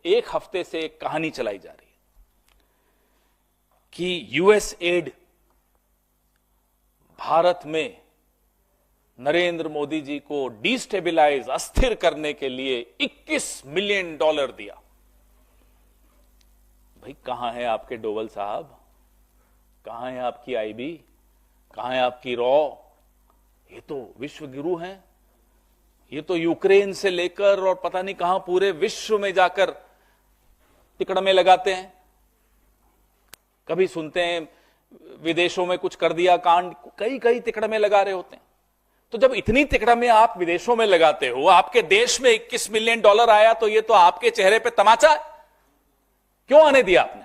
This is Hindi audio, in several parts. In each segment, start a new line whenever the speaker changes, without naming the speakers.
एक हफ्ते से एक कहानी चलाई जा रही है कि यूएस एड भारत में नरेंद्र मोदी जी को डिस्टेबलाइज, अस्थिर करने के लिए $21 मिलियन दिया। भाई कहां है आपके डोवल साहब, कहां है आपकी आईबी, कहां है आपकी रॉ? ये तो विश्व गुरु हैं, ये तो यूक्रेन से लेकर और पता नहीं कहां पूरे विश्व में जाकर तिकड़मे लगाते हैं। कभी सुनते हैं विदेशों में कुछ कर दिया कांड, कई कई तिकड़मे लगा रहे होते हैं। तो जब इतनी तिकड़मे आप विदेशों में लगाते हो, आपके देश में $21 मिलियन आया, तो ये तो आपके चेहरे पे तमाचा है। क्यों आने दिया आपने?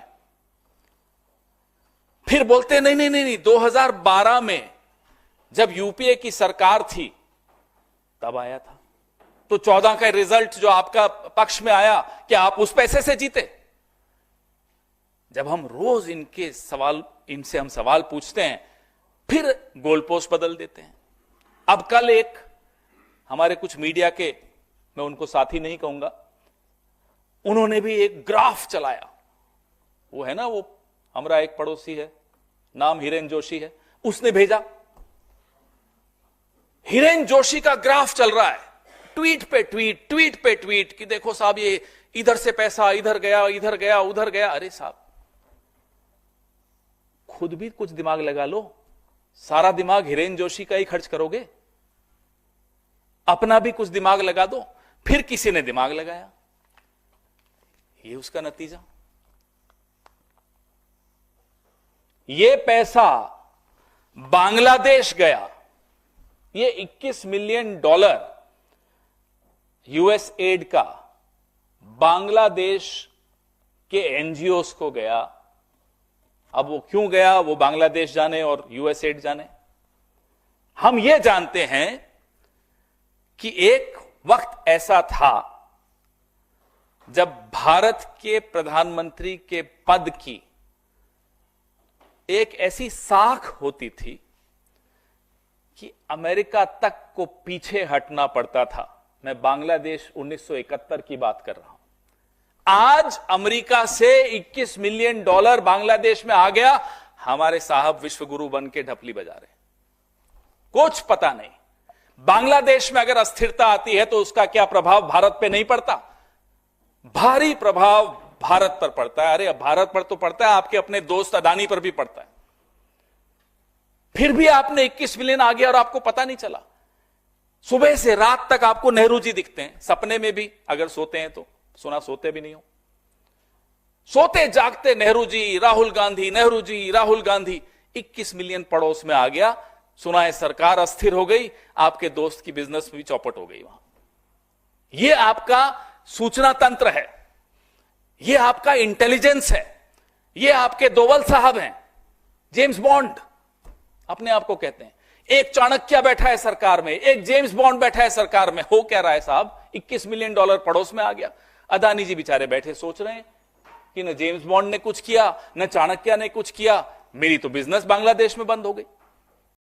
फिर बोलते नहीं नहीं नहीं, 2012 में जब यूपीए की सरकार थी तब आया था। तो 14 का रिजल्ट जो आपका पक्ष में आया, क्या आप उस पैसे से जीते? जब हम रोज इनसे हम सवाल पूछते हैं, फिर गोल पोस्ट बदल देते हैं। अब कल एक हमारे कुछ मीडिया के, मैं उनको साथी नहीं कहूंगा, उन्होंने भी एक ग्राफ चलाया। वो है ना, वो हमारा एक पड़ोसी है, नाम हिरेन जोशी है, उसने भेजा। हिरेन जोशी का ग्राफ चल रहा है, ट्वीट पे ट्वीट, ट्वीट पे ट्वीट, कि देखो साहब ये इधर से पैसा इधर गया, इधर गया, उधर गया। अरे साहब, खुद भी कुछ दिमाग लगा लो। सारा दिमाग हिरेन जोशी का ही खर्च करोगे? अपना भी कुछ दिमाग लगा दो। फिर किसी ने दिमाग लगाया, ये उसका नतीजा। ये पैसा बांग्लादेश गया, ये $21 मिलियन यूएस एड का बांग्लादेश के एनजीओस को गया। अब वो क्यों गया, वो बांग्लादेश जाने और यूएस एड जाने। हम ये जानते हैं कि एक वक्त ऐसा था जब भारत के प्रधानमंत्री के पद की एक ऐसी साख होती थी कि अमेरिका तक को पीछे हटना पड़ता था। मैं बांग्लादेश 1971 की बात कर रहा हूं। आज अमेरिका से $21 मिलियन बांग्लादेश में आ गया, हमारे साहब विश्व गुरु बन के ढपली बजा रहे। कुछ पता नहीं। बांग्लादेश में अगर अस्थिरता आती है तो उसका क्या प्रभाव भारत पे नहीं पड़ता? भारी प्रभाव भारत पर पड़ता है। अरे भारत पर तो पड़ता है, आपके अपने दोस्त अडानी पर भी पड़ता है। फिर भी आपने 21 मिलियन आ गया और आपको पता नहीं चला। सुबह से रात तक आपको नेहरू जी दिखते हैं, सपने में भी, अगर सोते हैं तो। सुना सोते भी नहीं हो, सोते जागते नेहरू जी, राहुल गांधी, नेहरू जी, राहुल गांधी। 21 मिलियन पड़ोस में आ गया। सुना है सरकार अस्थिर हो गई, आपके दोस्त की बिजनेस भी चौपट हो गई वहां। यह आपका सूचना तंत्र है, यह आपका इंटेलिजेंस है, यह आपके दोवल साहब हैं, जेम्स बॉन्ड अपने आप को कहते हैं। एक चाणक्य बैठा है सरकार में, एक जेम्स बॉन्ड बैठा है सरकार में। हो क्या रहा है साहब? $21 मिलियन पड़ोस में आ गया। अदानी जी बेचारे बैठे सोच रहे हैं कि न जेम्स बॉन्ड ने कुछ किया, न चाणक्य ने कुछ किया, मेरी तो बिजनेस बांग्लादेश में बंद हो गई।